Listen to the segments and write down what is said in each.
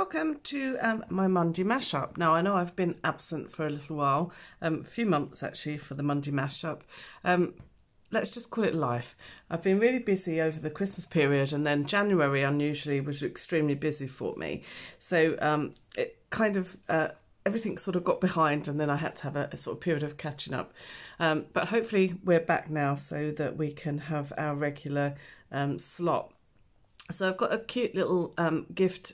welcome to my Monday mashup. Now I know I've been absent for a little while, a few months actually, for the Monday mashup. Let's just call it life. I've been really busy over the Christmas period, and then January unusually was extremely busy for me. So it kind of, everything sort of got behind, and then I had to have a sort of period of catching up. But hopefully we're back now so that we can have our regular slot. So I've got a cute little gift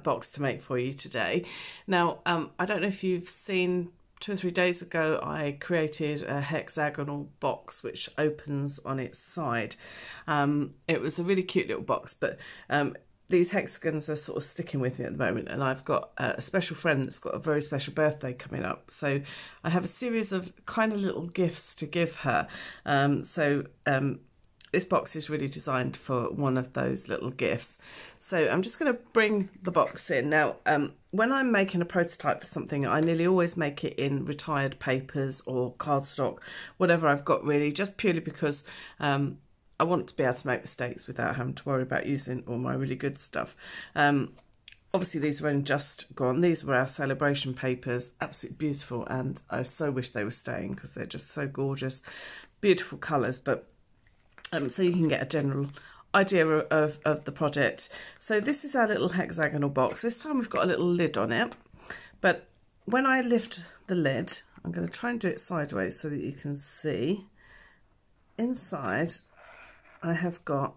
box to make for you today. Now, I don't know if you've seen, 2 or 3 days ago I created a hexagonal box which opens on its side. It was a really cute little box, but these hexagons are sort of sticking with me at the moment, and I've got a special friend that's got a very special birthday coming up, so I have a series of kind of little gifts to give her. This box is really designed for one of those little gifts. So I'm just going to bring the box in. Now, when I'm making a prototype for something, I nearly always make it in retired papers or cardstock, whatever I've got really, just purely because I want to be able to make mistakes without having to worry about using all my really good stuff. Obviously, these are only just gone. These were our celebration papers, absolutely beautiful, and I so wish they were staying because they're just so gorgeous, beautiful colours. But so you can get a general idea of the project. So this is our little hexagonal box. This time we've got a little lid on it, but when I lift the lid, I'm going to try and do it sideways so that you can see. Inside I have got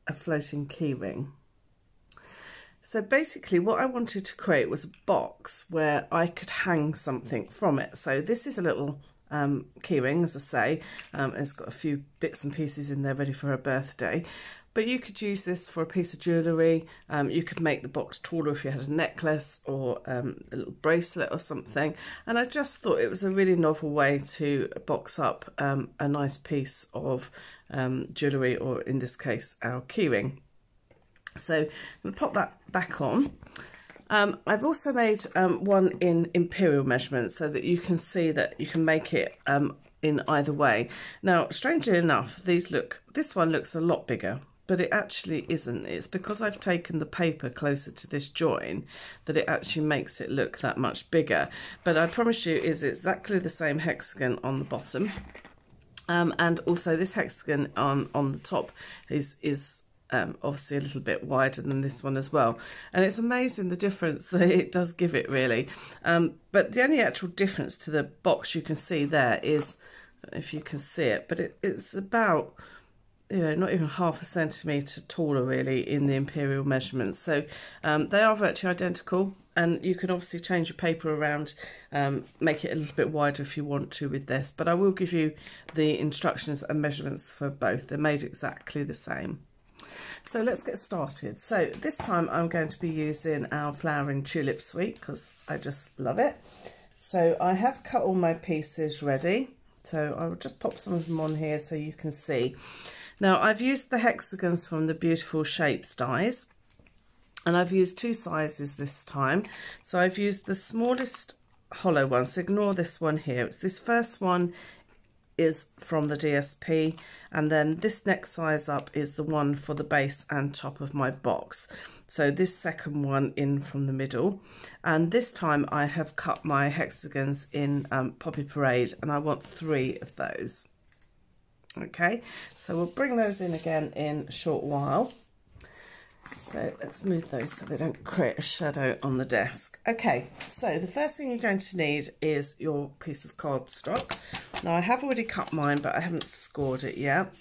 a floating key ring. So basically what I wanted to create was a box where I could hang something from it. So this is a little keyring, as I say. It's got a few bits and pieces in there ready for her birthday, but you could use this for a piece of jewellery. You could make the box taller if you had a necklace or a little bracelet or something, and I just thought it was a really novel way to box up a nice piece of jewellery, or in this case our keyring. So I'm going to pop that back on. I've also made one in Imperial measurements so that you can see that you can make it in either way. Now, strangely enough, this one looks a lot bigger, but it actually isn't. It's because I've taken the paper closer to this join that it actually makes it look that much bigger. But I promise you, it's exactly the same hexagon on the bottom. And also this hexagon on the top is obviously a little bit wider than this one as well, and it's amazing the difference that it does give it, really. But the only actual difference to the box you can see there is, I don't know if you can see it, but it's about, you know, not even ½ centimetre taller really in the Imperial measurements. So they are virtually identical, and you can obviously change your paper around, make it a little bit wider if you want to with this, but I will give you the instructions and measurements for both. They're made exactly the same. So let's get started. So this time I'm going to be using our flowering tulip suite because I just love it. So I have cut all my pieces ready. So I will just pop some of them on here so you can see. Now I've used the hexagons from the Beautiful Shapes dies, and I've used 2 sizes this time. So I've used the smallest hollow one, so ignore this one here. It's this first one is from the DSP, and then this next size up is the one for the base and top of my box. So this second one in from the middle, and this time I have cut my hexagons in Poppy Parade, and I want 3 of those. Okay, so we'll bring those in again in a short while. So let's move those so they don't create a shadow on the desk. Okay, so the first thing you're going to need is your piece of cardstock. Now I have already cut mine, but I haven't scored it yet.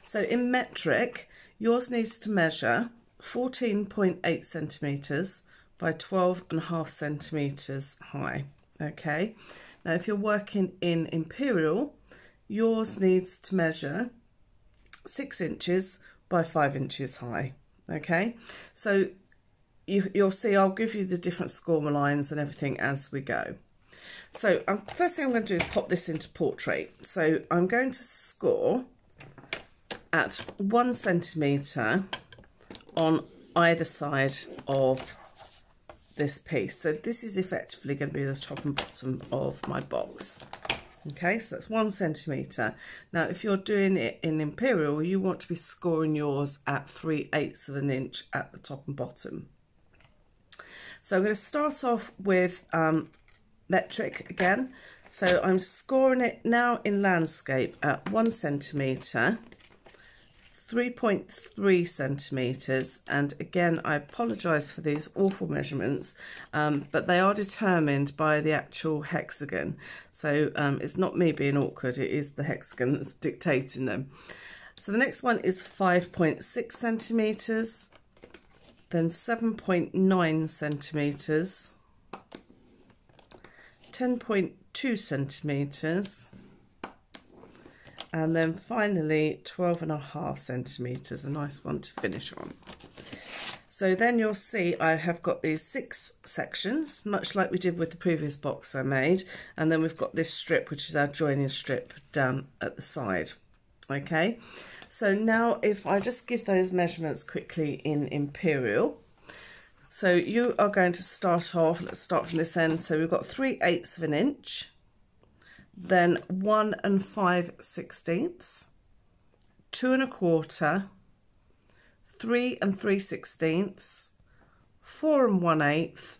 So in metric, yours needs to measure 14.8 centimetres by 12.5 centimetres high. Okay, now if you're working in Imperial, yours needs to measure 6 inches by 5 inches high. Okay, so you'll see I'll give you the different score lines and everything as we go. So first thing I'm going to do is pop this into portrait. So I'm going to score at 1 centimetre on either side of this piece. So this is effectively going to be the top and bottom of my box. Okay, so that's 1 centimetre. Now, if you're doing it in Imperial, you want to be scoring yours at 3/8 of an inch at the top and bottom. So I'm going to start off with metric again. So I'm scoring it now in landscape at 1 centimetre, 3.3 centimetres, and again I apologise for these awful measurements, but they are determined by the actual hexagon, so it's not me being awkward, it is the hexagon that's dictating them. So the next one is 5.6 centimetres, then 7.9 centimetres, 10.2 centimetres, and then finally 12.5 centimetres, a nice one to finish on. So then you'll see I have got these 6 sections, much like we did with the previous box I made, and then we've got this strip, which is our joining strip down at the side. Okay, so now if I just give those measurements quickly in Imperial. So you are going to start off, let's start from this end, so we've got 3/8 of an inch, then 1 5/16, 2 1/4, 3 3/16, 4 1/8,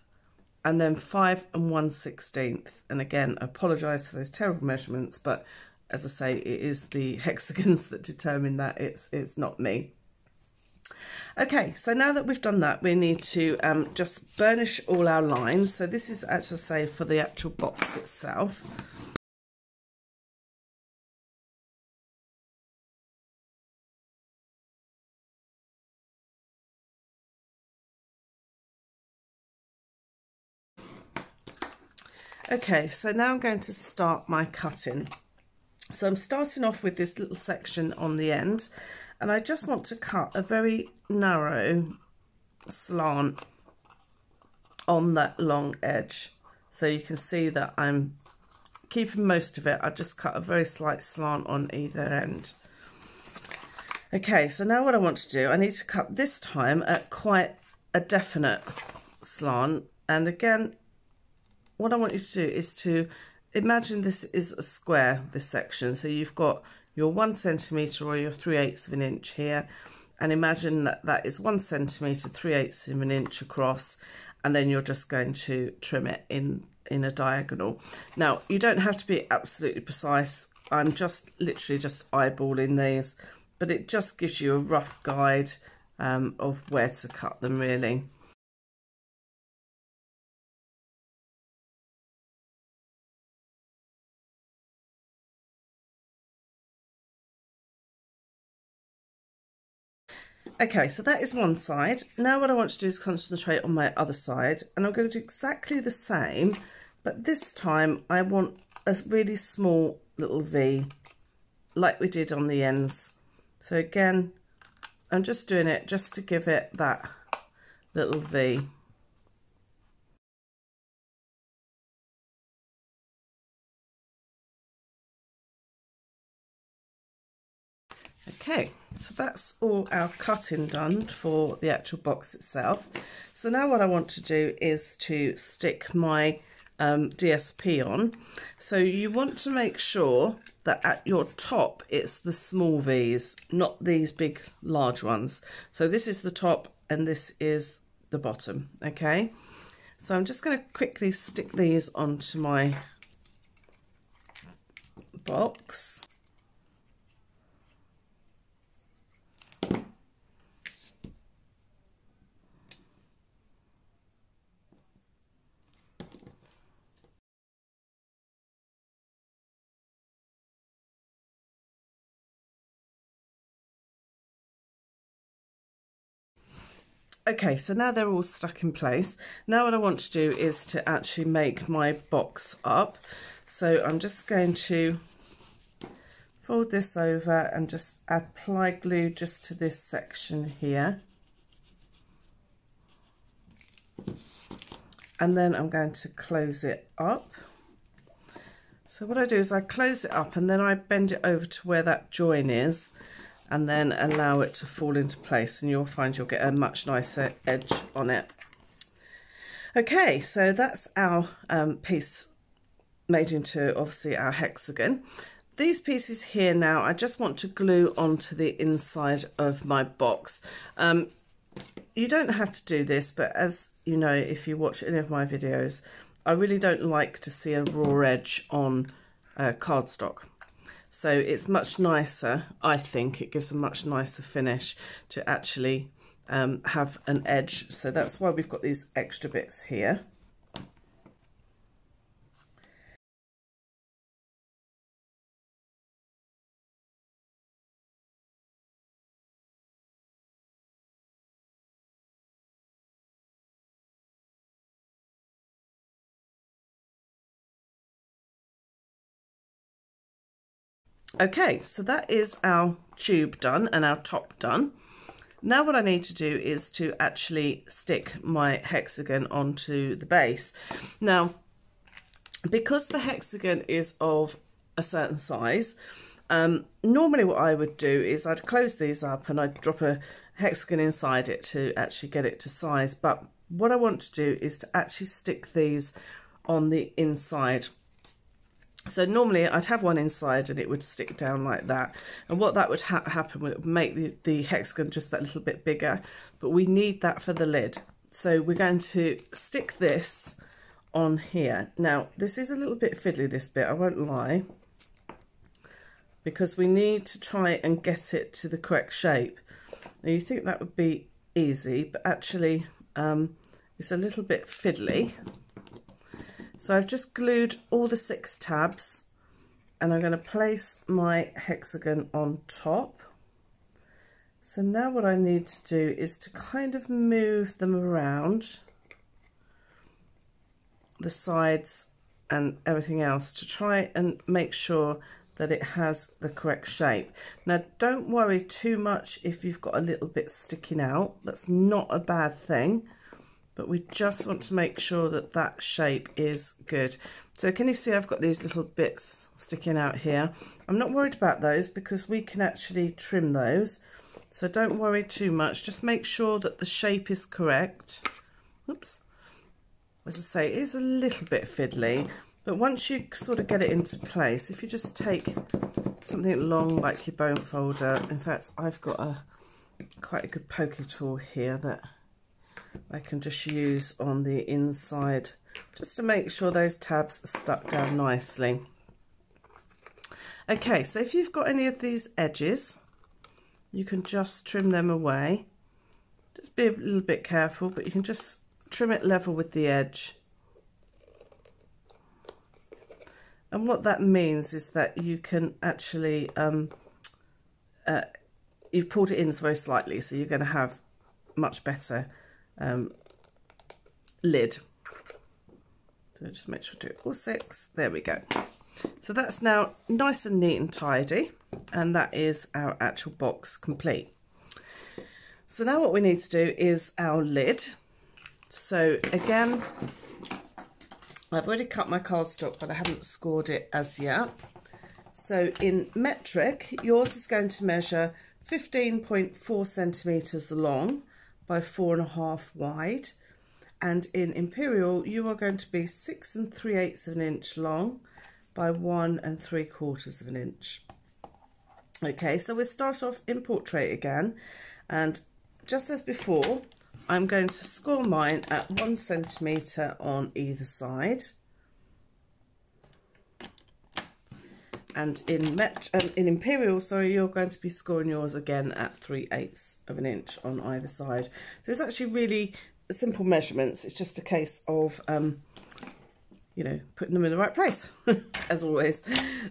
and then 5 1/16. And again, I apologise for those terrible measurements, but as I say, it is the hexagons that determine that, it's not me. Okay, so now that we've done that, we need to just burnish all our lines. So this is, as I say, for the actual box itself. Okay, so now I'm going to start my cutting. So I'm starting off with this little section on the end, and I just want to cut a very narrow slant on that long edge. So you can see that I'm keeping most of it. I've just cut a very slight slant on either end. Okay, so now what I want to do, I need to cut this time at quite a definite slant. And again, what I want you to do is to imagine this is a square, this section. So you've got your 1 centimetre or your 3/8 of an inch here, and imagine that that is 1 centimetre, 3/8 of an inch across, and then you're just going to trim it in a diagonal. Now, you don't have to be absolutely precise. I'm just literally just eyeballing these, but it just gives you a rough guide of where to cut them, really. Okay, so that is one side. Now what I want to do is concentrate on my other side, and I'm going to do exactly the same, but this time I want a really small little V like we did on the ends. So again, I'm just doing it just to give it that little V. Okay, so that's all our cutting done for the actual box itself. So now what I want to do is to stick my DSP on. So you want to make sure that at your top it's the small V's, not these big large ones. So this is the top and this is the bottom. Okay, so I'm just going to quickly stick these onto my box. Okay, so now they're all stuck in place. Now what I want to do is to actually make my box up. So I'm just going to fold this over and just apply glue just to this section here. And then I'm going to close it up. So what I do is I close it up and then I bend it over to where that join is, and then allow it to fall into place, and you'll find you'll get a much nicer edge on it. Okay, so that's our piece made into obviously our hexagon. These pieces here now, I just want to glue onto the inside of my box. You don't have to do this, but as you know, if you watch any of my videos, I really don't like to see a raw edge on cardstock. So it's much nicer, I think, it gives a much nicer finish to actually have an edge. So that's why we've got these extra bits here. Okay, so that is our tube done and our top done. Now what I need to do is to actually stick my hexagon onto the base. Now, because the hexagon is of a certain size, normally what I would do is I'd close these up and I'd drop a hexagon inside it to actually get it to size. But what I want to do is to actually stick these on the inside. So normally I'd have one inside and it would stick down like that. And what that would happen would make the hexagon just that little bit bigger. But we need that for the lid. So we're going to stick this on here. Now, this is a little bit fiddly, this bit, I won't lie. Because we need to try and get it to the correct shape. Now, you think that would be easy, but actually it's a little bit fiddly. So I've just glued all the 6 tabs and I'm going to place my hexagon on top. So now what I need to do is to kind of move them around the sides and everything else to try and make sure that it has the correct shape. Now don't worry too much if you've got a little bit sticking out. That's not a bad thing. But we just want to make sure that that shape is good. So can you see I've got these little bits sticking out here? I'm not worried about those because we can actually trim those. So don't worry too much. Just make sure that the shape is correct. Oops. As I say, it is a little bit fiddly. But once you sort of get it into place, if you just take something long like your bone folder. In fact, I've got quite a good poking tool here that I can just use on the inside just to make sure those tabs are stuck down nicely. Okay, so if you've got any of these edges, you can just trim them away. Just be a little bit careful, but you can just trim it level with the edge. And what that means is that you can actually, you've pulled it in very slightly, so you're going to have much better lid. So just make sure to do all 6. There we go. So that's now nice and neat and tidy, and that is our actual box complete. So now what we need to do is our lid. So again, I've already cut my cardstock, but I haven't scored it as yet. So in metric, yours is going to measure 15.4 centimetres long by 4.5 wide, and in Imperial you are going to be 6 3/8 of an inch long by 1 3/4 of an inch. Okay, so we'll start off in portrait again, and just as before, I'm going to score mine at 1 centimetre on either side. And in Imperial, sorry, you're going to be scoring yours again at 3/8 of an inch on either side. So it's actually really simple measurements. It's just a case of, you know, putting them in the right place, as always.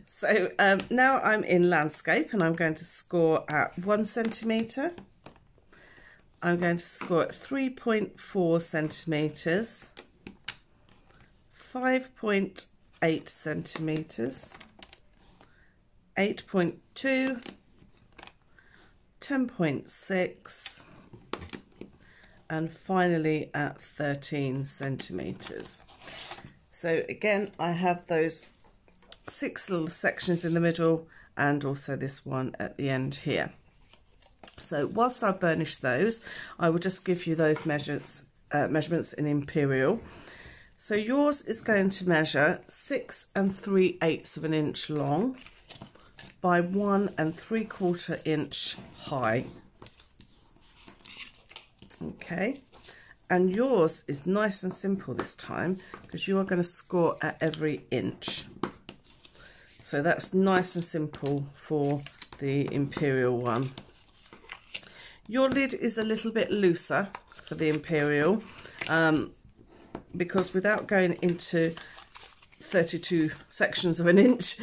So now I'm in landscape and I'm going to score at 1 centimetre. I'm going to score at 3.4 centimetres, 5.8 centimetres, 8.2, 10.6, and finally at 13 centimetres. So again, I have those 6 little sections in the middle and also this one at the end here. So whilst I burnish those, I will just give you those measurements in Imperial. So yours is going to measure 6 3/8 of an inch long by 1 3/4 inch high. Okay, and yours is nice and simple this time because you are going to score at every inch. So that's nice and simple for the Imperial one. Your lid is a little bit looser for the Imperial because without going into 32 sections of an inch,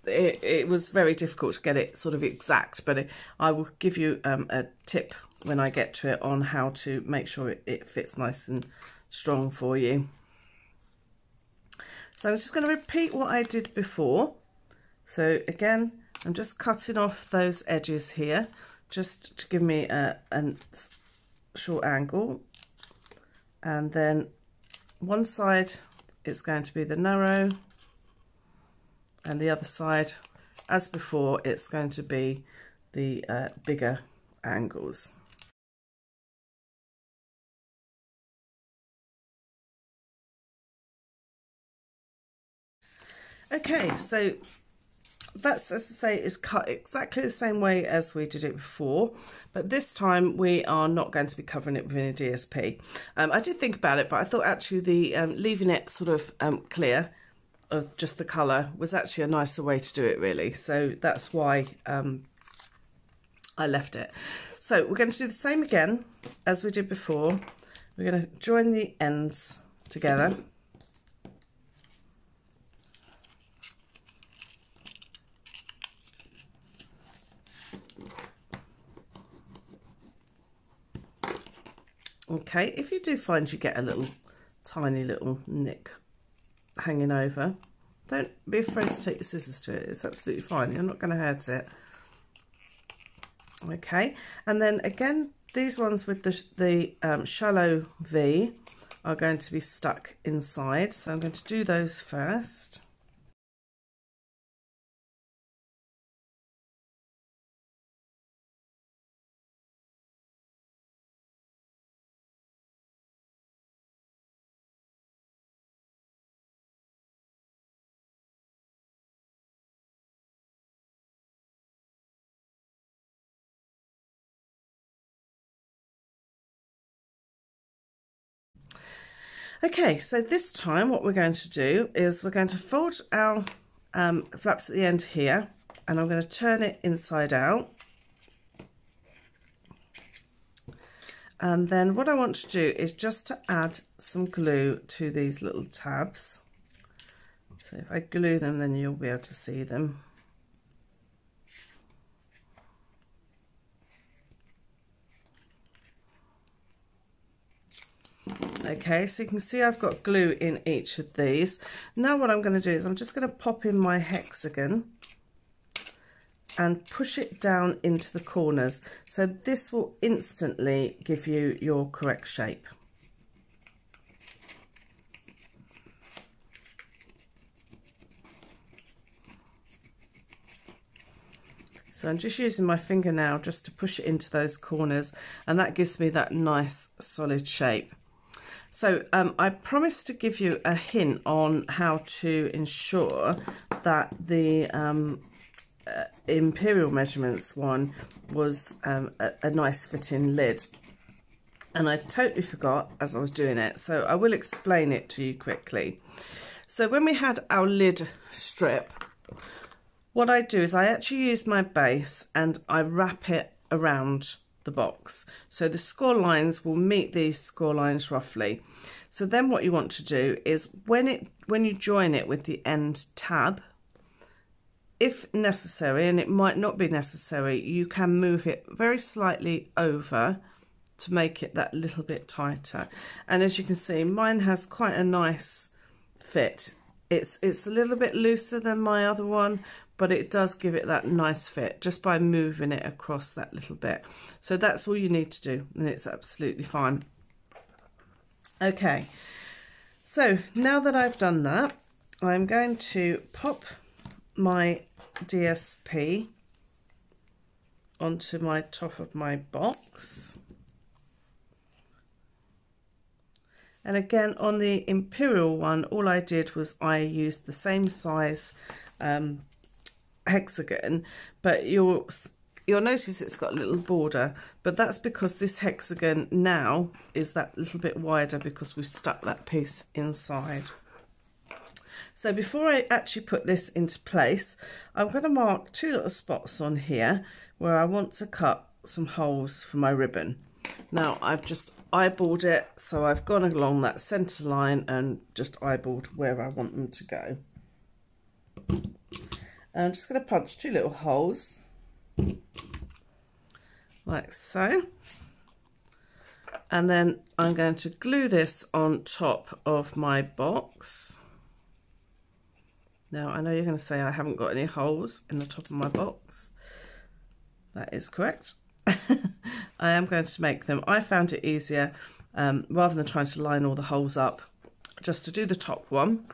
it was very difficult to get it sort of exact, but I will give you a tip when I get to it on how to make sure it fits nice and strong for you. So I'm just going to repeat what I did before. So again, I'm just cutting off those edges here just to give me a short angle, and then one side it's going to be the narrow and the other side, as before, it's going to be the bigger angles. Okay, so that's, as I say, is cut exactly the same way as we did it before, but this time we are not going to be covering it within a DSP. I did think about it, but I thought actually the leaving it sort of clear of just the colour was actually a nicer way to do it, really. So that's why I left it. So we're going to do the same again as we did before. We're going to join the ends together. Okay, if you do find you get a little tiny little nick hanging over, don't be afraid to take your scissors to it. It's absolutely fine. You're not going to hurt it. Okay, and then again, these ones with the shallow V are going to be stuck inside. So I'm going to do those first. Okay, so this time what we're going to do is we're going to fold our flaps at the end here, and I'm going to turn it inside out. And then what I want to do is just to add some glue to these little tabs. So if I glue them, then you'll be able to see them. Okay, so you can see I've got glue in each of these. Now what I'm going to do is I'm just going to pop in my hexagon and push it down into the corners. So this will instantly give you your correct shape. So I'm just using my finger now just to push it into those corners, and that gives me that nice solid shape. So I promised to give you a hint on how to ensure that the Imperial measurements one was a nice fitting lid, and I totally forgot as I was doing it, so I will explain it to you quickly. So when we had our lid strip, what I do is I actually use my base and I wrap it around the box, so the score lines will meet these score lines roughly. So then what you want to do is when you join it with the end tab, if necessary, and it might not be necessary, you can move it very slightly over to make it that little bit tighter. And as you can see, mine has quite a nice fit. It's a little bit looser than my other one, but it does give it that nice fit just by moving it across that little bit. So that's all you need to do, and it's absolutely fine. Okay, so now that I've done that, I'm going to pop my DSP onto my top of my box. And again, on the Imperial one, all I did was I used the same size hexagon, but you'll notice it's got a little border, but that's because this hexagon now is that little bit wider because we've stuck that piece inside. So before I actually put this into place, I'm going to mark 2 little spots on here where I want to cut some holes for my ribbon. Now I've just eyeballed it, so I've gone along that centre line and just eyeballed where I want them to go. And I'm just going to punch 2 little holes like so, and then I'm going to glue this on top of my box. Now I know you're going to say I haven't got any holes in the top of my box. That is correct. I am going to make them. I found it easier, rather than trying to line all the holes up, just to do the top one.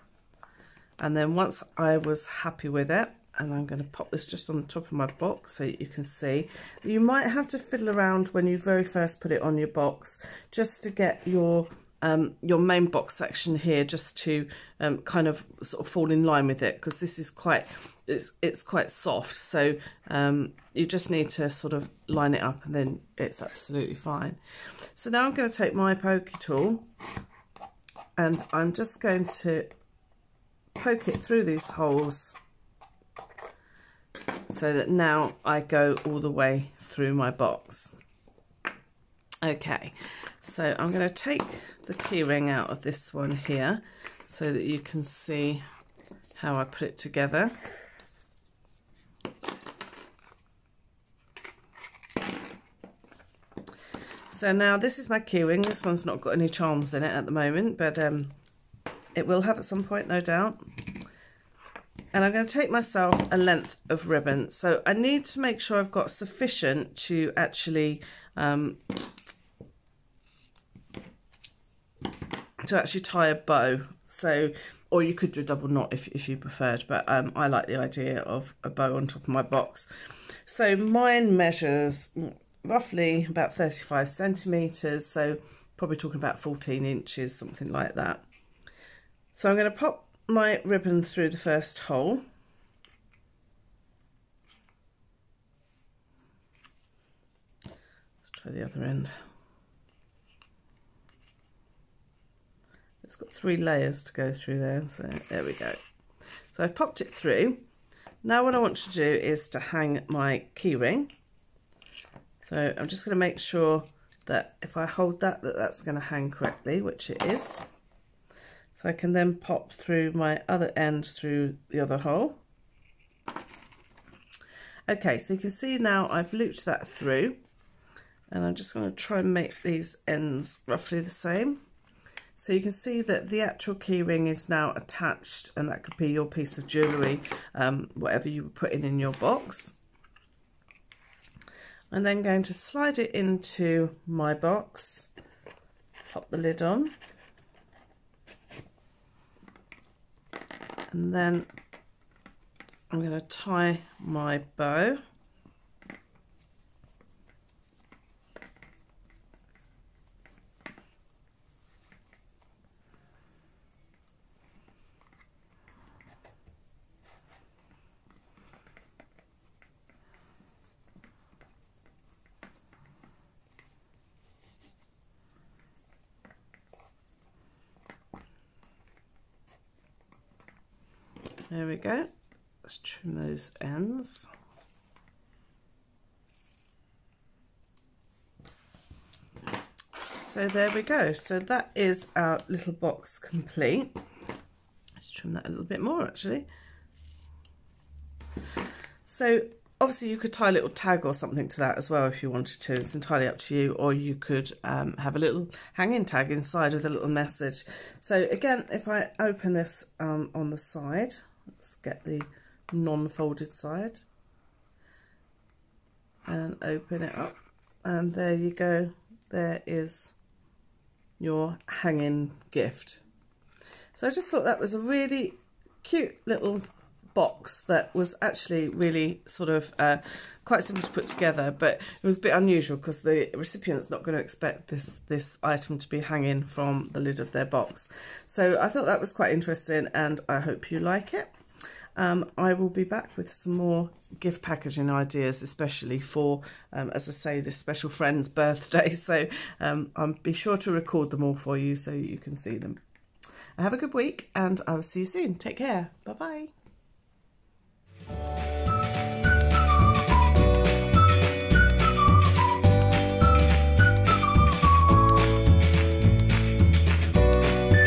And then once I was happy with it, and I'm going to pop this just on the top of my box so you can see. You might have to fiddle around when you very first put it on your box, just to get your main box section here just to kind of sort of fall in line with it, because this is quite, it's quite soft, so you just need to sort of line it up and then it's absolutely fine. So now I'm going to take my pokey tool and I'm just going to poke it through these holes so that now I go all the way through my box. Okay, so I'm going to take the keyring out of this one here so that you can see how I put it together. So now this is my keyring. This one's not got any charms in it at the moment, but it will have at some point, no doubt. And I'm going to take myself a length of ribbon. So I need to make sure I've got sufficient to actually tie a bow. So, or you could do a double knot if you preferred, but I like the idea of a bow on top of my box. So mine measures roughly about 35 centimetres, so probably talking about 14 inches, something like that. So I'm going to pop my ribbon through the first hole. Let's try the other end. It's got 3 layers to go through there, so there we go. So I've popped it through. Now what I want to do is to hang my keyring. So I'm just going to make sure that if I hold that, that's going to hang correctly, which it is. So I can then pop through my other end through the other hole. Okay, so you can see now I've looped that through, and I'm just going to try and make these ends roughly the same. So you can see that the actual keyring is now attached, and that could be your piece of jewellery, whatever you were putting in your box. I'm then going to slide it into my box, pop the lid on, and then I'm going to tie my bow. There we go. Let's trim those ends. So there we go. So that is our little box complete. Let's trim that a little bit more actually. So obviously you could tie a little tag or something to that as well if you wanted to. It's entirely up to you, or you could have a little hanging tag inside with a little message. So again, if I open this on the side, let's get the non-folded side and open it up, and there you go. There is your hanging gift. So I just thought that was a really cute little box that was actually really sort of quite simple to put together, but it was a bit unusual because the recipient's not going to expect this item to be hanging from the lid of their box. So I thought that was quite interesting, and I hope you like it. I will be back with some more gift packaging ideas, especially for, as I say, this special friend's birthday. So I'll be sure to record them all for you so you can see them. Have a good week, and I will see you soon. Take care. Bye-bye.